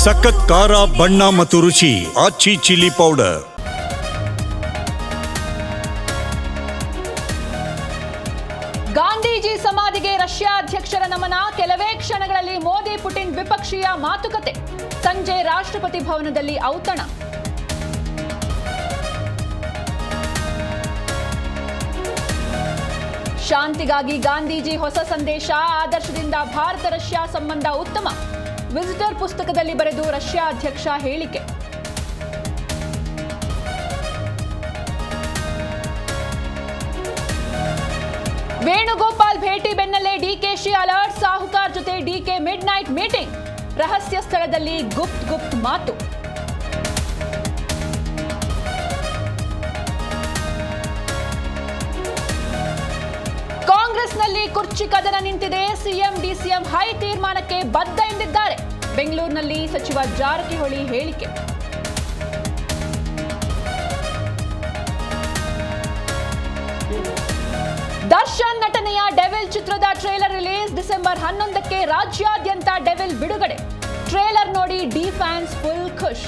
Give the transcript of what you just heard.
ಸಖತ್ ಖಾರ ಬಣ್ಣ ಮತ್ತು ರುಚಿ ಆಚಿ ಚಿಲ್ಲಿ ಪೌಡರ್. ಗಾಂಧೀಜಿ ಸಮಾಧಿಗೆ ರಷ್ಯಾ ಅಧ್ಯಕ್ಷರ ನಮನ. ಕೆಲವೇ ಕ್ಷಣಗಳಲ್ಲಿ ಮೋದಿ ಪುಟಿನ್ ದ್ವಿಪಕ್ಷೀಯ ಮಾತುಕತೆ. ಸಂಜೆ ರಾಷ್ಟ್ರಪತಿ ಭವನದಲ್ಲಿ ಔತಣ. ಶಾಂತಿಗಾಗಿ ಗಾಂಧೀಜಿ ಹೊಸ ಸಂದೇಶ. ಆದರ್ಶದಿಂದ ಭಾರತ ರಷ್ಯಾ ಸಂಬಂಧ ಉತ್ತಮ. ವಿಸಿಟರ್ ಪುಸ್ತಕದಲ್ಲಿ ಬರೆದು ರಷ್ಯಾ ಅಧ್ಯಕ್ಷ ಹೇಳಿಕೆ. ವೇಣುಗೋಪಾಲ್ ಭೇಟಿ ಬೆನ್ನಲ್ಲೇ ಡಿಕೆಶಿ ಅಲರ್ಟ್. ಸಾಹುಕಾರ್ ಜೊತೆ ಡಿಕೆ ಮಿಡ್ ನೈಟ್ ಮೀಟಿಂಗ್. ರಹಸ್ಯ ಸ್ಥಳದಲ್ಲಿ ಗುಪ್ತ್ ಮಾತು. ಕಾಂಗ್ರೆಸ್ನಲ್ಲಿ ಕುರ್ಚಿ ಕದನ ನಿಂತಿದೆ. ಸಿಎಂ ಡಿಸಿಎಂ ಹೈ ತೀರ್ಮಾನಕ್ಕೆ ಬದ್ಧ ಎಂದಿದ್ದಾರೆ. ಬೆಂಗಳೂರಿನಲ್ಲಿ ಸಚಿವ ಜಾರಕಿಹೊಳಿ ಹೇಳಿಕೆ. ದರ್ಶನ್ ನಟನೆಯ ಡೆವಿಲ್ ಚಿತ್ರದ ಟ್ರೇಲರ್ ರಿಲೀಸ್. ಡಿಸೆಂಬರ್ 11ಕ್ಕೆ ರಾಜ್ಯಾದ್ಯಂತ ಡೆವಿಲ್ ಬಿಡುಗಡೆ. ಟ್ರೇಲರ್ ನೋಡಿ ಡಿ ಫ್ಯಾನ್ಸ್ ಫುಲ್ ಖುಷ್.